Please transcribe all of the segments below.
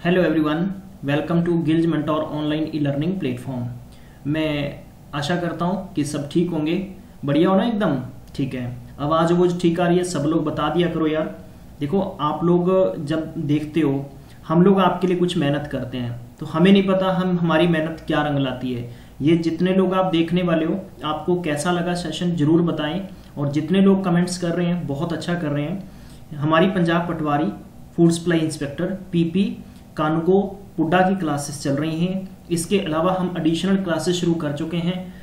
Hello everyone, welcome to Gillz mentor online e learning platform. मैं आशा करता हूँ कि सब ठीक होंगे, बढ़िया हो ना एकदम। ठीक है, आवाज़ वोज ठीक आ रही है? सब लोग बता दिया करो यार। देखो, आप लोग जब देखते हो हम लोग आपके लिए कुछ मेहनत करते हैं, तो हमें नहीं पता हमारी मेहनत क्या रंग लाती है। ये जितने लोग आप देखने वाले हो, आपको कैसा लगा सेशन जरूर बताएं। और जितने लोग कमेंट्स कर रहे हैं बहुत अच्छा कर रहे हैं। हमारी पंजाब पटवारी, food supply inspector, PP, Kanungo, पुड्डा की क्लासेस चल रही हैं। इसके अलावा हम एडिशनल क्लासेस शुरू कर चुके हैं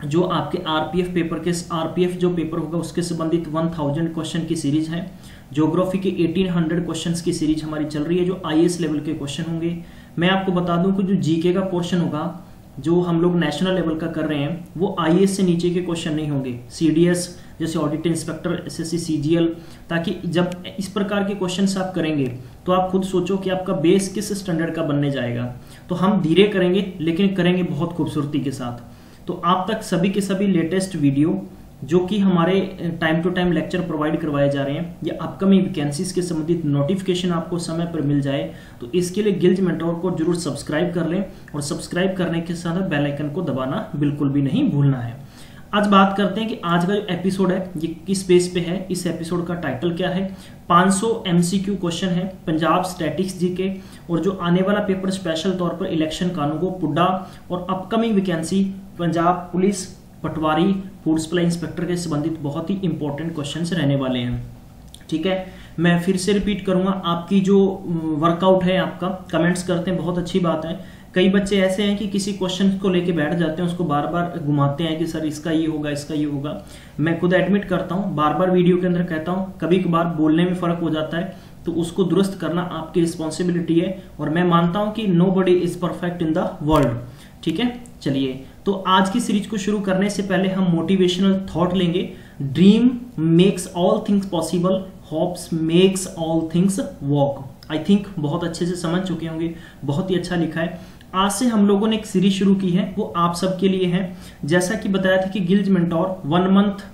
जो आपके आरपीएफ पेपर के आरपीएफ जो पेपर होगा उसके संबंधित 1000 क्वेश्चन की सीरीज है। ज्योग्राफी के 1800 क्वेश्चंस की सीरीज हमारी चल रही है जो आईएएस लेवल के क्वेश्चन होंगे। मैं आपको बता दूं कि जो जीके का पोर्शन होगा जो हम लोग नेशनल लेवल का कर रहे हैं वो आईएएस से नीचे के क्वेश्चन नहीं होंगे। सीडीएस जैसे ऑडिट इंस्पेक्टर, एसएससी, सीजीएल, ताकि जब इस प्रकार के क्वेश्चंस आप करेंगे तो आप खुद सोचो कि आपका बेस किस स्टैंडर्ड का बनने जाएगा। तो हम धीरे करेंगे लेकिन करेंगे बहुत खूबसूरती के साथ। तो आप तक सभी के सभी लेटेस्ट वीडियो जो कि हमारे time to time lecture provide करवाए जा रहे हैं या अपकमिंग वैकेंसीज के संबंधित नोटिफिकेशन आपको समय पर मिल जाए, तो इसके लिए गिल्ज मेंटोर को जरूर सब्सक्राइब कर लें। और सब्सक्राइब करने के साथ बेल आइकन को दबाना बिल्कुल भी नहीं भूलना है। आज बात करते हैं कि आज का जो एपिसोड है ये किस बेस पे है। इस एपिसोड का टाइटल क्या है? 500 एमसीक्यू क्वेश्चन है पंजाब स्टैटिक्स जीके और जो आने वाला पेपर स्पेशल तौर पर इलेक्शन कानूगो, पुड्डा और अपकमिंग वैकेंसी पंजाब पुलिस पटवारी, फूड सप्लाई इंस्पेक्टर के संबंधित बहुत ही इंपॉर्टेंट क्वेश्चंस रहने वाले हैं। ठीक है, मैं फिर से रिपीट करूंगा, आपकी जो वर्कआउट है आपका कमेंट्स करते हैं बहुत अच्छी बात है। कई बच्चे ऐसे हैं कि किसी क्वेश्चन को लेके बैठ जाते हैं, उसको बार बार घुमाते हैं कि सर इसका ये होगा, इसका ये होगा। मैं खुद एडमिट करता हूँ, बार बार वीडियो के अंदर कहता हूँ, कभी कभार बोलने में फर्क हो जाता है, तो उसको दुरुस्त करना आपकी रिस्पॉन्सिबिलिटी है। और मैं मानता हूँ कि nobody is perfect in the world. ठीक है, चलिए तो आज की सीरीज को शुरू करने से पहले हम मोटिवेशनल थॉट लेंगे। Dream makes all things possible, hopes makes all things walk. I think बहुत अच्छे से समझ चुके होंगे, बहुत ही अच्छा लिखा है। आज से हम लोगों ने एक सीरीज शुरू की है, वो आप सबके लिए है। जैसा कि बताया था कि गिल्ज मेंटोर 1 मंथ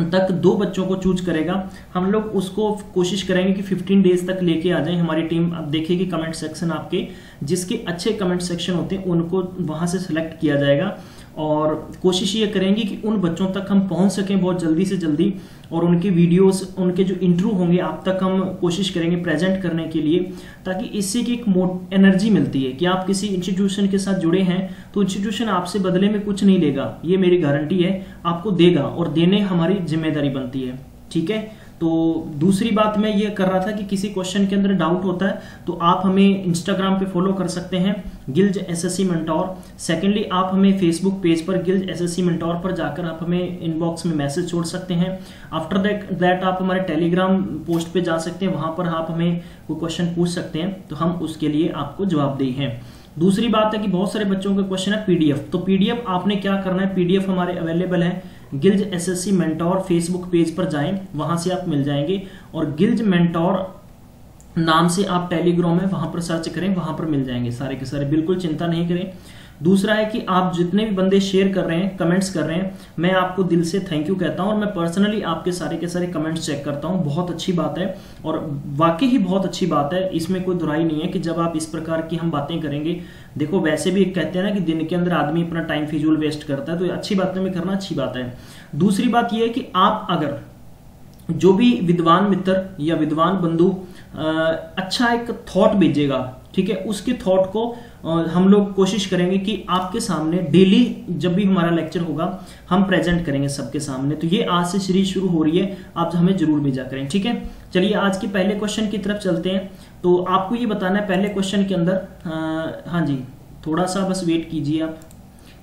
तक 2 बच्चों को चूज करेगा। हम लोग उसको कोशिश करेंगे कि 15 डेज तक लेके आ जाए। हमारी टीम अब देखेगी कमेंट सेक्शन आपके, जिसके अच्छे कमेंट सेक्शन होते हैं उनको वहां से सिलेक्ट किया जाएगा। और कोशिश ये करेंगे कि उन बच्चों तक हम पहुंच सकें बहुत जल्दी से जल्दी, और उनके वीडियोस, उनके जो इंटरव्यू होंगे आप तक हम कोशिश करेंगे प्रेजेंट करने के लिए, ताकि इससे की एक एनर्जी मिलती है कि आप किसी इंस्टीट्यूशन के साथ जुड़े हैं तो इंस्टीट्यूशन आपसे बदले में कुछ नहीं लेगा, ये मेरी गारंटी है, आपको देगा और देने हमारी जिम्मेदारी बनती है। ठीक है, तो दूसरी बात मैं ये कर रहा था कि किसी क्वेश्चन के अंदर डाउट होता है तो आप हमें इंस्टाग्राम पे फॉलो कर सकते हैं, गिल्ज एसएससी मेंटोर। सेकेंडली आप हमें फेसबुक पेज पर गिल्ज एसएससी मेंटोर पर जाकर आप हमें इनबॉक्स में मैसेज छोड़ सकते हैं। आफ्टर दैट आप हमारे टेलीग्राम पोस्ट पे जा सकते हैं, वहां पर आप हमें कोई क्वेश्चन पूछ सकते हैं तो हम उसके लिए आपको जवाबदेही हैं। दूसरी बात है कि बहुत सारे बच्चों का क्वेश्चन है पीडीएफ, तो पीडीएफ आपने क्या करना है, पीडीएफ हमारे अवेलेबल है गिल्ज एसएससी मेंटोर फेसबुक पेज पर जाएं, वहां से आप मिल जाएंगे। और गिल्ज मेंटोर नाम से आप टेलीग्राम है वहां पर सर्च करें, वहां पर मिल जाएंगे सारे के सारे, बिल्कुल चिंता नहीं करें। दूसरा है कि आप जितने भी बंदे शेयर कर रहे हैं, कमेंट्स कर रहे हैं, मैं आपको दिल से थैंक यू कहता हूं। और मैं पर्सनली आपके सारे के सारे कमेंट्स चेक करता हूं, बहुत अच्छी बात है और वाकई ही बहुत अच्छी बात है। इसमें कोई दुराई नहीं है कि जब आप इस प्रकार की हम बातें करेंगे, देखो वैसे भी कहते हैं ना कि दिन के अंदर आदमी अपना टाइम फिजूल वेस्ट करता है, तो अच्छी बातें में करना अच्छी बात है। दूसरी बात यह है कि आप अगर जो भी विद्वान मित्र या विद्वान बंधु अच्छा एक थॉट भेजेगा, ठीक है, उसके थॉट को हम लोग कोशिश करेंगे कि आपके सामने डेली जब भी हमारा लेक्चर होगा हम प्रेजेंट करेंगे सबके सामने। तो ये आज से सीरीज शुरू हो रही है, आप हमें जरूर भेजा करें। ठीक है, चलिए आज के पहले क्वेश्चन की तरफ चलते हैं। तो आपको ये बताना है पहले क्वेश्चन के अंदर, हाँ जी थोड़ा सा बस वेट कीजिए आप।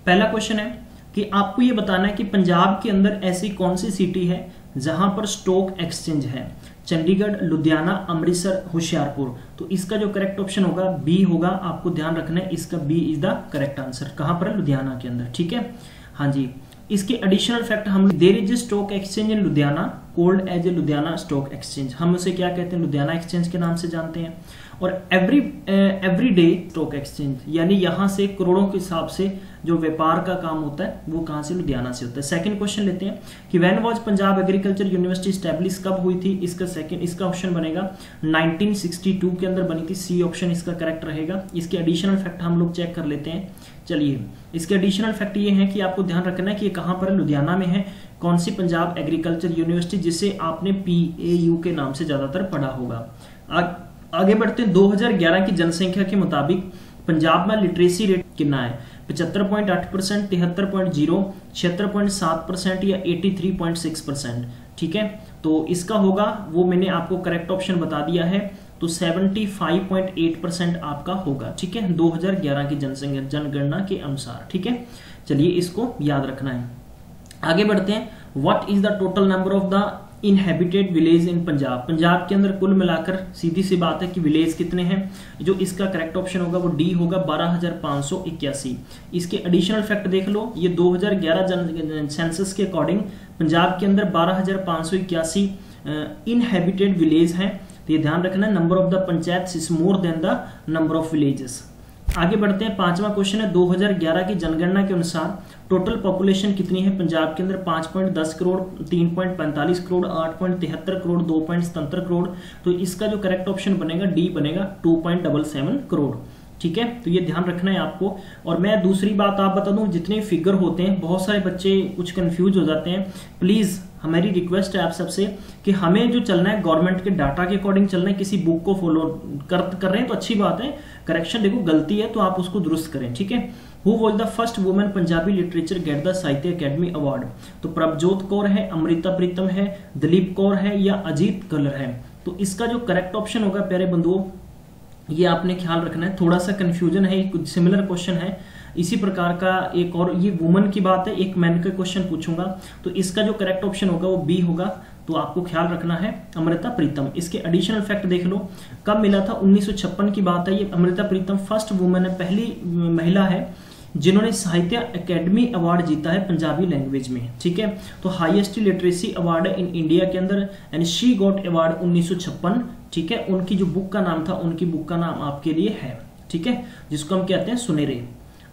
पहला क्वेश्चन है कि आपको ये बताना है कि पंजाब के अंदर ऐसी कौन सी सिटी है जहां पर स्टॉक एक्सचेंज है? चंडीगढ़, लुधियाना, अमृतसर, होशियारपुर। तो इसका जो करेक्ट ऑप्शन होगा बी होगा, आपको ध्यान रखना है, इसका B is the correct answer. कहां पर है? लुधियाना के अंदर। ठीक है, हाँ जी। इसके एडिशनल फैक्ट हम there is stock exchange in Ludhiana called as a Ludhiana stock exchange. हम उसे क्या कहते हैं? लुधियाना एक्सचेंज के नाम से जानते हैं। और एवरी डे स्टॉक एक्सचेंज, यानी यहां से करोड़ों के हिसाब से जो व्यापार का काम होता है वो कहां से, लुधियाना से होता है। सेकंड क्वेश्चन लेते हैं कि when was Punjab agriculture university establish, कब हुई थी? इसका ऑप्शन बनेगा 1962 के अंदर बनी थी। सी ऑप्शन इसका करेक्ट रहेगा। इसके एडिशनल फैक्ट हम लोग चेक कर लेते हैं। चलिए, इसके एडिशनल फैक्ट ये है कि आपको ध्यान रखना है कि ये कहां पर है, लुधियाना में है। कौन सी? पंजाब एग्रीकल्चर यूनिवर्सिटी, जिसे आपने PAU के नाम से ज्यादातर पढ़ा होगा। आगे बढ़ते हैं। 2011 की जनसंख्या के मुताबिक पंजाब में लिटरेसी रेट कितना है? 75.8%, 73.0%, 76.7% या 83.6%। ठीक है, तो इसका होगा वो मैंने आपको करेक्ट ऑप्शन बता दिया है, तो 75.8% आपका होगा। ठीक है, 2011 की जनगणना के अनुसार। ठीक है, चलिए इसको याद रखना है। आगे बढ़ते हैं। What is the total number of the inhabited village in Punjab? Punjab के अंदर कुल मिलाकर सीधी सी बात है कि विलेज कितने हैं? जो इसका करेक्ट ऑप्शन होगा वो डी होगा, 12,581। इसके एडिशनल फैक्ट देख लो, ये 2011 सेंसस के अकॉर्डिंग पंजाब के अंदर 12,581 इनहेबिटेड विलेज हैं। तो ये ध्यान रखना है, number of the panchayat is more than the number of villages. आगे बढ़ते हैं। 5वां क्वेश्चन है, 2011 की जनगणना के अनुसार टोटल पॉपुलेशन कितनी है पंजाब के अंदर? 5.10 करोड़, 3.45 करोड़, 8.73 करोड़, 2.77 करोड़। तो इसका जो करेक्ट ऑप्शन बनेगा डी बनेगा, 2.77 करोड़। ठीक है, तो ये ध्यान रखना है आपको। और मैं दूसरी बात आप बता दूं, जितने फिगर होते हैं, बहुत सारे बच्चे कुछ कंफ्यूज हो जाते हैं। प्लीज हमारी रिक्वेस्ट है आप सबसे कि हमें जो चलना है गवर्नमेंट के डाटा के अकॉर्डिंग चलना है। किसी बुक को फॉलो कर रहे हैं तो अच्छी बात है, करेक्शन देखो गलती है तो आप उसको दुरुस्त करें। ठीक है, who was the first women Punjabi literature get the साहित्य अकेडमी अवार्ड? तो प्रभजोत कौर है, अमृता प्रीतम है, दिलीप कौर है या अजीत कलर है? तो इसका जो करेक्ट ऑप्शन होगा प्यारे बंधुओं, ये आपने ख्याल रखना है। थोड़ा सा कंफ्यूजन है, कुछ सिमिलर क्वेश्चन है इसी प्रकार का एक और, ये वुमन की बात है, एक मैन का क्वेश्चन पूछूंगा। तो इसका जो करेक्ट ऑप्शन होगा वो बी होगा, तो आपको ख्याल रखना है अमृता प्रीतम। इसके एडिशनल फैक्ट देख लो, कब मिला था? 1956 की बात है। ये अमृता प्रीतम फर्स्ट वुमन है, पहली महिला है जिन्होंने साहित्य अकेडमी अवार्ड जीता है पंजाबी लैंग्वेज में। ठीक है, तो हाईएस्ट लिटरेसी अवार्ड है इन इंडिया के अंदर, एंड शी गॉट अवार्ड 1956। ठीक है, उनकी जो बुक का नाम था, उनकी बुक का नाम आपके लिए है। ठीक है, जिसको हम कहते हैं सुनेरे।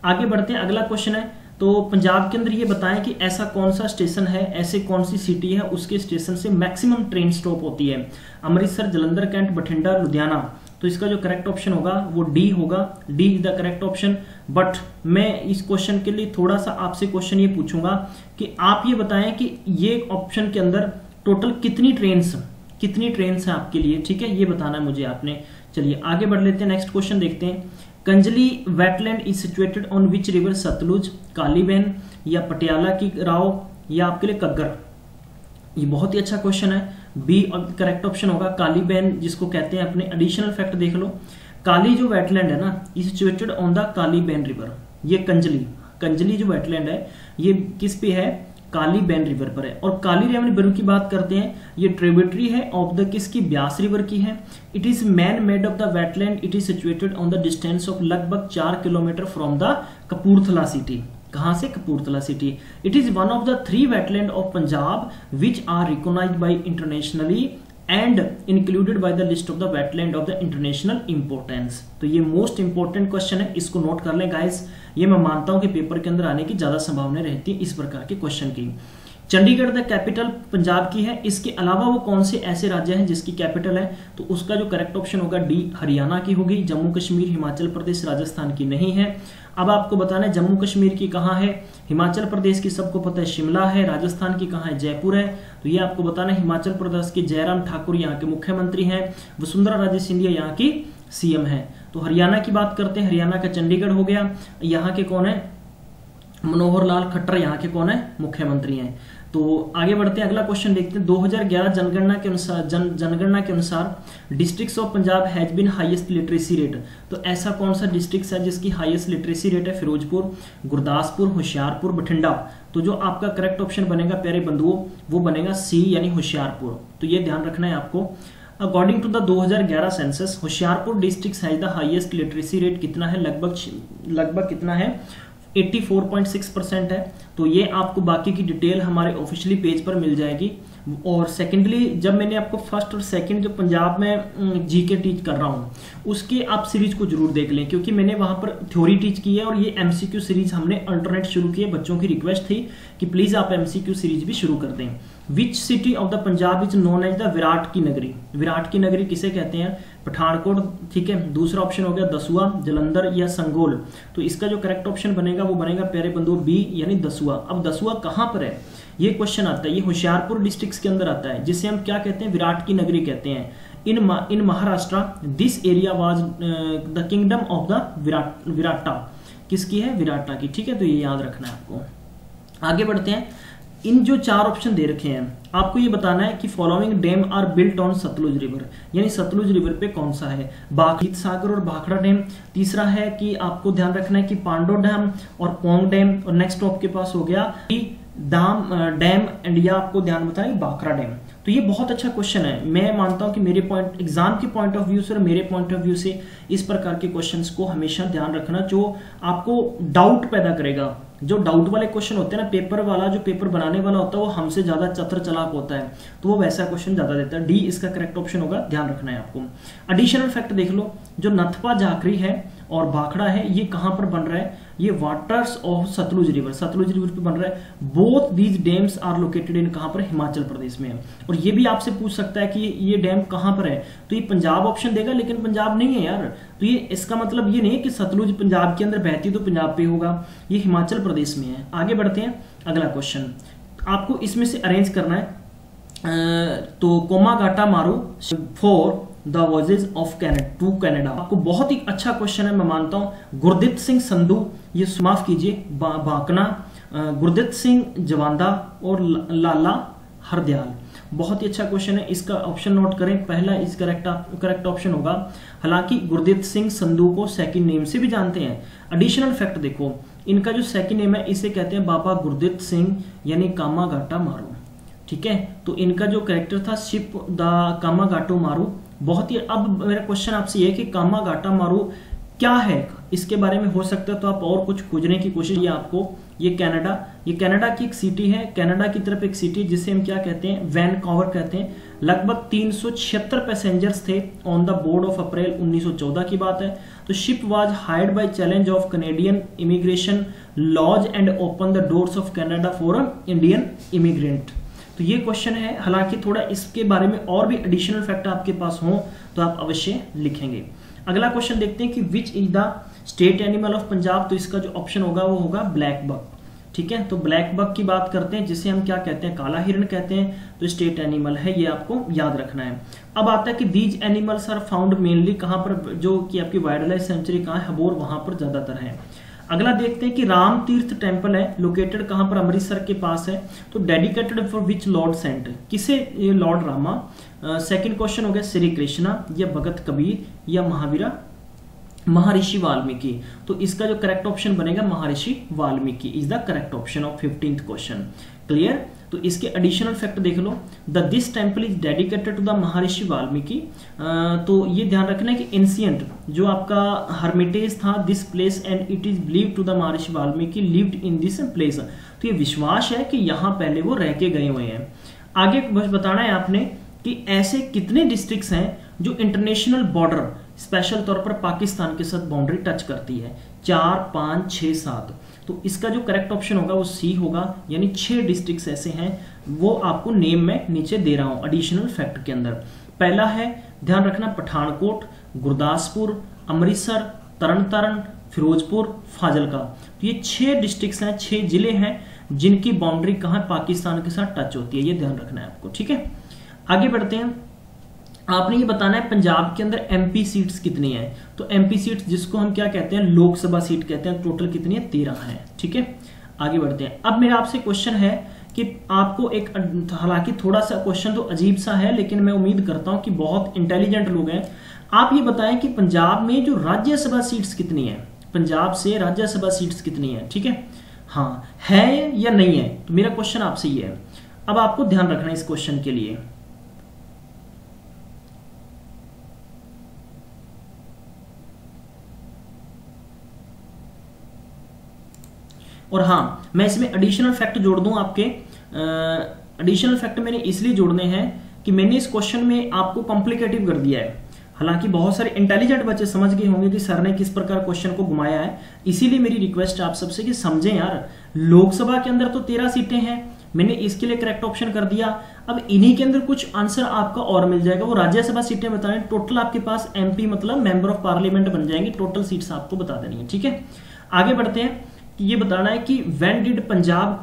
आगे बढ़ते हैं। अगला क्वेश्चन है, तो पंजाब के अंदर ये बताएं कि ऐसा कौन सा स्टेशन है, ऐसे कौन सी सिटी है उसके स्टेशन से मैक्सिमम ट्रेन स्टॉप होती है? अमृतसर, जलंधर, कैंट, बठिंडा, लुधियाना। तो इसका जो करेक्ट ऑप्शन होगा वो डी होगा, D is the correct option. But मैं इस क्वेश्चन के लिए थोड़ा सा आपसे क्वेश्चन ये पूछूंगा कि आप ये बताएं कि ये ऑप्शन के अंदर टोटल कितनी ट्रेन्स हैं आपके लिए? ठीक है, ये बताना है मुझे आपने। चलिए आगे बढ़ लेते हैं, नेक्स्ट क्वेश्चन देखते हैं। Kanjli wetland is situated on which river? Sutlej, Kali Bein या पटियाला की राव या आपके लिए कग्गर? ये बहुत ही अच्छा क्वेश्चन है। बी करेक्ट ऑप्शन होगा, कालीबेन जिसको कहते हैं। अपने एडिशनल फैक्ट देख लो, काली जो वेटलैंड है ना, is situated on the Kali Bein river. ये कंजली जो वेटलैंड है ये किस पे है? कालीबेन रिवर पर है। और कालीबेन रिवर की बात करते हैं, ये ट्रिब्यूटरी है ऑफ द किसकी? ब्यास रिवर की है। It is man made of the wetland, it is situated on the distance of लगभग 4 kilometre from the Kapurthala city. कहां से? Kapurthala city. It is one of the 3 wetland of Punjab which are recognised by internationally and included by the list of the wetland of the international importance. तो ये most important question है, इसको note कर लें guys. ये मैं मानता हूं कि पेपर के अंदर आने की ज्यादा संभावना रहती है इस प्रकार के क्वेश्चन की। चंडीगढ़ द कैपिटल पंजाब की है। इसके अलावा वो कौन से ऐसे राज्य हैं जिसकी कैपिटल है? तो उसका जो करेक्ट ऑप्शन होगा डी, हरियाणा की होगी। जम्मू कश्मीर, हिमाचल प्रदेश, राजस्थान की नहीं है। अब आपको बताना है जम्मू कश्मीर की कहाँ है, हिमाचल प्रदेश की सबको पता है शिमला है, राजस्थान की कहाँ है? जयपुर है। तो ये आपको बताना है हिमाचल प्रदेश के जयराम ठाकुर यहाँ के मुख्यमंत्री हैं, वसुंधरा राजे सिंधिया यहाँ की सीएम है। तो हरियाणा की बात करते हैं, हरियाणा का चंडीगढ़ हो गया। यहाँ के कौन है? मनोहर लाल खट्टर यहाँ के कौन है? मुख्यमंत्री हैं। तो आगे बढ़ते हैं, अगला क्वेश्चन देखते हैं। 2011 जनगणना के अनुसार districts of Punjab has been highest literacy rate. तो ऐसा कौन सा डिस्ट्रिक्ट है जिसकी हाईएस्ट लिटरेसी रेट है? फिरोजपुर, गुरदासपुर, होशियारपुर, बठिंडा। तो जो आपका करेक्ट ऑप्शन बनेगा प्यारे बंधुओं वो बनेगा सी, यानी होशियारपुर। तो ये ध्यान रखना है आपको। According to the 2011 census, Hoshiarpur district has the highest literacy rate कितना है? लगभग कितना है? 84.6% है। तो ये आपको बाकी की डिटेल हमारे ऑफिशियली पेज पर मिल जाएगी। और सेकेंडली, जब मैंने आपको फर्स्ट और सेकंड जो पंजाब में जीके टीच कर रहा हूँ उसके आप सीरीज को जरूर देख लें, क्योंकि मैंने वहां पर थ्योरी टीच की है और ये एमसीक्यू सीरीज हमने अल्टरनेट शुरू की है। बच्चों की रिक्वेस्ट थी कि प्लीज आप एमसीक्यू सीरीज भी शुरू कर दें। Which city of the Punjab is known as the Virat की नगरी? विराट की नगरी किसे कहते हैं? पठानकोट, ठीक है। दूसरा ऑप्शन हो गया दसुआ, जलंधर या संगोल। तो इसका जो करेक्ट ऑप्शन बनेगा वो बनेगा प्यारे बंधुओं बी, यानी दसुआ। अब दसुआ कहां पर है ये क्वेश्चन आता है। ये होशियारपुर डिस्ट्रिक्ट के अंदर आता है, जिसे हम क्या कहते हैं? विराट की नगरी कहते हैं। In Maharashtra this area was the kingdom of the Virata. किसकी है? विराटा की, ठीक है। तो ये याद रखना है आपको। आगे बढ़ते हैं। इन जो चार ऑप्शन दे रखे हैं आपको ये बताना है कि following dam are built on Sutlej river, यानी सतलुज रिवर पे कौन सा है? बाखीत सागर और भाखड़ा डैम। तीसरा है कि आपको ध्यान रखना है कि पांडो डैम और पोंग डैम। और नेक्स्ट आपके पास हो गया दाम डैम एंड या आपको ध्यान बताना बाखड़ा डैम। तो ये बहुत अच्छा क्वेश्चन है। मैं मानता हूं कि मेरे पॉइंट एग्जाम के पॉइंट ऑफ व्यू से और मेरे पॉइंट ऑफ व्यू से इस प्रकार के क्वेश्चंस को हमेशा ध्यान रखना, जो आपको डाउट पैदा करेगा। जो डाउट वाले क्वेश्चन होते हैं ना, पेपर वाला जो पेपर बनाने वाला होता है वो हमसे ज्यादा चतुर चालाक होता है, तो वो वैसा क्वेश्चन ज्यादा देता है। डी इसका करेक्ट ऑप्शन होगा, ध्यान रखना है आपको। एडिशनल फैक्ट देख लो, जो नथपा झाकरी है और भाखड़ा है ये कहां पर बन रहा है? ये waters of Sutlej river, Sutlej river पे बन रहा है। Both these dams are located in कहां पर? हिमाचल प्रदेश में है। और ये भी आपसे पूछ सकता है कि ये डैम कहां पर है, तो ये पंजाब ऑप्शन देगा, लेकिन पंजाब नहीं है यार। तो ये इसका मतलब ये नहीं है कि सतलुज पंजाब के अंदर बहती तो पंजाब पे होगा, ये हिमाचल प्रदेश में है। आगे बढ़ते हैं। अगला क्वेश्चन आपको इसमें से अरेंज करना है। तो Komagata Maru for the voyages of to Canada. आपको बहुत ही अच्छा क्वेश्चन है, मैं मानता हूं। गुरदीप सिंह संधू, ये माफ कीजिए भाकना, गुरदीप सिंह जवांदा और लाला हरदयाल। बहुत ही अच्छा क्वेश्चन है, इसका ऑप्शन नोट करें। पहला इस करेक्ट ऑप्शन होगा। हालांकि गुरदीप सिंह संधू को सेकंड नेम से भी जानते हैं। एडिशनल फैक्ट देखो, इनका जो सेकंड नेम है इसे कहते हैं बाबा गुरदीप सिंह, यानी कामागाटा मारू, ठीक है। तो इनका जो कैरेक्टर था शिप द कामागाटो मारू। बहुत ही, अब मेरा क्वेश्चन आपसे ये है कि कामागाटा मारू क्या है, इसके बारे में हो सकता है तो आप और कुछ खोजने की कोशिश। ये आपको ये कनाडा की एक सिटी है, कनाडा की तरफ एक सिटी जिसे हम क्या कहते हैं? वैनकूवर कहते हैं। लगभग 376 पैसेंजर्स थे on the board of April 1914 की बात है। तो ship was hired by challenge of Canadian immigration laws and open the doors of Canada for Indian immigrant. तो ये क्वेश्चन है, हालांकि थोड़ा इसके बारे में और भी एडिशनल फैक्ट आपके पास हो तो आप अवश्य लिखेंगे। अगला क्वेश्चन देखते हैं कि which is the state animal of Punjab. तो इसका जो ऑप्शन होगा वो होगा ब्लैक बक, ठीक है। तो ब्लैक बक की बात करते हैं, जिसे हम क्या कहते हैं? काला हिरण कहते हैं। तो स्टेट एनिमल है, ये आपको याद रखना है। अब आता है कि these animals are found mainly कहां पर? जो कि आपकी वाइल्ड लाइफ सेंचुरी कहां है? हबोर, वहां पर ज्यादातर है। अगला देखते हैं कि राम तीर्थ टेम्पल है, लोकेटेड कहां पर? अमृतसर के पास है। तो dedicated for which lord saint? किसे? लॉर्ड रामा। सेकंड क्वेश्चन हो गया श्री कृष्णा या भगत कबीर या महावीरा महर्षि वाल्मीकि। तो इसका जो करेक्ट ऑप्शन बनेगा Maharshi Valmiki is the correct option of 15th question. Clear? तो इसके एडिशनल फैक्ट देख लो। The this temple is dedicated to the Maharshi Valmiki. तो ये ध्यान रखना है कि एंशिएंट जो आपका हर्मिटेज था this place and it is believed to the Maharshi Valmiki lived in this place. तो ये विश्वास है कि यहाँ पहले वो रह के गए हुए हैं। आगे बस बताना है आपने कि ऐसे कितने डिस्ट्रिक्ट्स हैं जो इंटरनेशनल बॉर्डर स्पेशल तौर पर पाकिस्तान के साथ बाउंड्री टच करती है? 4, 5, 6, 7। तो इसका जो करेक्ट ऑप्शन होगा वो सी होगा, यानी 6 डिस्ट्रिक्ट्स ऐसे हैं, वो आपको नेम में नीचे दे रहा हूं एडिशनल फैक्ट के अंदर। पहला है, ध्यान रखना, पठानकोट, गुरदासपुर, अमृतसर, तरन तारण, फिरोजपुर, फाजिलका। तो ये 6 डिस्ट्रिक्ट्स हैं, 6 जिले हैं जिनकी बाउंड्री कहां? पाकिस्तान के साथ टच होती है, ये ध्यान रखना है आपको, ठीक है। आगे बढ़ते हैं। आपने ये बताना है पंजाब के अंदर एमपी सीट्स कितनी है। तो एमपी सीट्स जिसको हम क्या कहते हैं? लोकसभा सीट कहते हैं। टोटल कितनी है? 13 है, ठीक है। आगे बढ़ते हैं। अब मेरा आपसे क्वेश्चन है कि आपको एक, हालांकि थोड़ा सा क्वेश्चन तो अजीब सा है, लेकिन मैं उम्मीद करता हूं कि बहुत इंटेलिजेंट लोग हैं। आप ये बताएं कि पंजाब में जो राज्यसभा सीट्स कितनी है? पंजाब से राज्यसभा सीट्स कितनी है, ठीक है। हाँ है या नहीं है? तो मेरा क्वेश्चन आपसे ये है। अब आपको ध्यान रखना है इस क्वेश्चन के लिए। और हाँ, मैं इसमें एडिशनल फैक्ट जोड़ दूं आपके। एडिशनल फैक्ट मैंने इसलिए जोड़ने हैं कि मैंने इस क्वेश्चन में आपको कॉम्प्लिकेटिव कर दिया है। हालांकि बहुत सारे इंटेलिजेंट बच्चे समझ गए होंगे कि सर ने किस प्रकार क्वेश्चन को घुमाया है, इसीलिए मेरी रिक्वेस्ट आप सबसे कि समझें यार। लोकसभा के अंदर तो 13 सीटें हैं, मैंने इसके लिए करेक्ट ऑप्शन कर दिया। अब इन्हीं के अंदर कुछ आंसर आपका और मिल जाएगा, वो राज्यसभा सीटें बता रहे हैं। टोटल आपके पास एमपी मतलब मेंबर ऑफ पार्लियामेंट बन जाएंगे, टोटल सीट्स आपको बता देनी है। ठीक है, आगे बढ़ते हैं। ये बताना है कि when did Punjab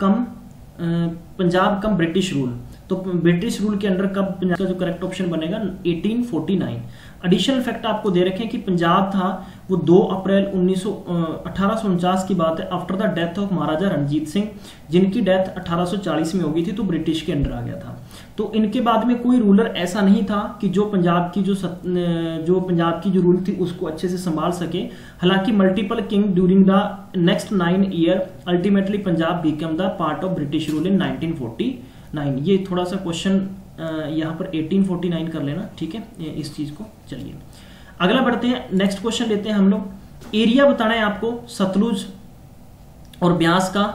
come British rule, तो ब्रिटिश रूल के अंडर कब पंजाब का जो करेक्ट ऑप्शन बनेगा 1849। एडिशनल फैक्ट आपको दे रखे हैं कि पंजाब था वो 2 अप्रैल 1849 की बात है, आफ्टर द डेथ ऑफ महाराजा रणजीत सिंह, जिनकी डेथ 1840 में हो गई थी, तो ब्रिटिश के अंडर आ गया था। तो इनके बाद में कोई रूलर ऐसा नहीं था कि जो पंजाब की जो रूल थी उसको अच्छे से संभाल सके। हालांकि multiple king during the next 9 year, ultimately Punjab become the part of British rule in 1949। ये थोड़ा सा क्वेश्चन यहाँ पर 1849 कर लेना, ठीक है, इस चीज को। चलिए अगला बढ़ते हैं, नेक्स्ट क्वेश्चन लेते हैं हम लोग। एरिया बताना है आपको सतलुज और ब्यास का,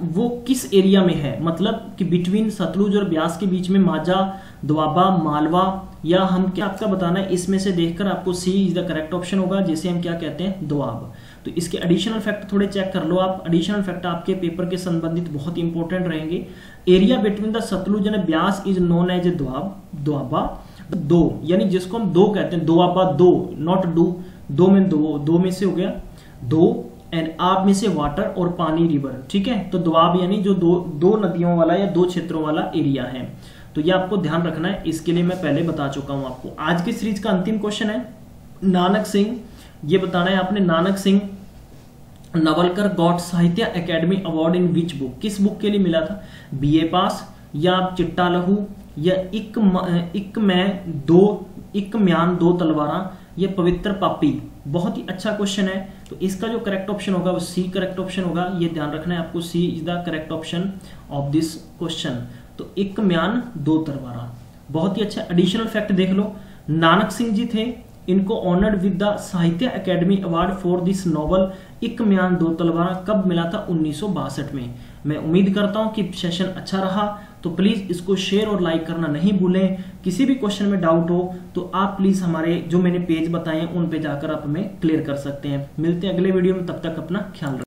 वो किस एरिया में है, मतलब कि बिटवीन सतलुज और ब्यास के बीच में माजा, दोआबा, मालवा, या हम क्या आपका बताना है इसमें से देखकर आपको C is the correct option होगा, जिसे हम क्या कहते हैं दोआब। तो इसके एडिशनल फैक्ट थोड़े चेक कर लो आप। एडिशनल फैक्ट आपके पेपर के संबंधित बहुत इंपॉर्टेंट रहेंगे। Area between the Sutlej and Beas is known as Doaba दो, यानी जिसको हम दो कहते हैं, दोआबा दो, नॉट डू, दो में से हो गया दो, एंड आब में से वाटर और पानी रिवर। ठीक है, तो दोआब यानी जो दो नदियों वाला या 2 क्षेत्रों वाला एरिया है। तो ये आपको ध्यान रखना है, इसके लिए मैं पहले बता चुका हूं आपको। आज की सीरीज का अंतिम क्वेश्चन है नानक सिंह, ये बताना है आपने, नानक सिंह नवलकर गॉट साहित्य academy award in which book, किस बुक के लिए मिला था? बीए पास, या चिट्टा लहू, या इक म्यान दो तलवारा, या पवित्र पापी। बहुत ही अच्छा क्वेश्चन है, तो इसका जो करेक्ट ऑप्शन होगा वो सी करेक्ट ऑप्शन होगा। ये ध्यान रखना है आपको, C is the correct option of this question. तो इक म्यान दो तलवारा, बहुत ही अच्छा। एडिशनल फैक्ट देख लो, नानक सिंह जी थे, इनको ऑनर्ड विद द साहित्य academy award for this novel इक म्यान दो तलवारा कब मिला था? 1962 में। मैं उम्मीद करता हूं कि सेशन अच्छा रहा, तो प्लीज इसको शेयर और लाइक करना नहीं भूलें। किसी भी क्वेश्चन में डाउट हो तो आप प्लीज हमारे जो मैंने पेज बताए हैं उन पे जाकर आप हमें क्लियर कर सकते हैं। मिलते हैं अगले वीडियो में, तब तक अपना ख्याल रखें।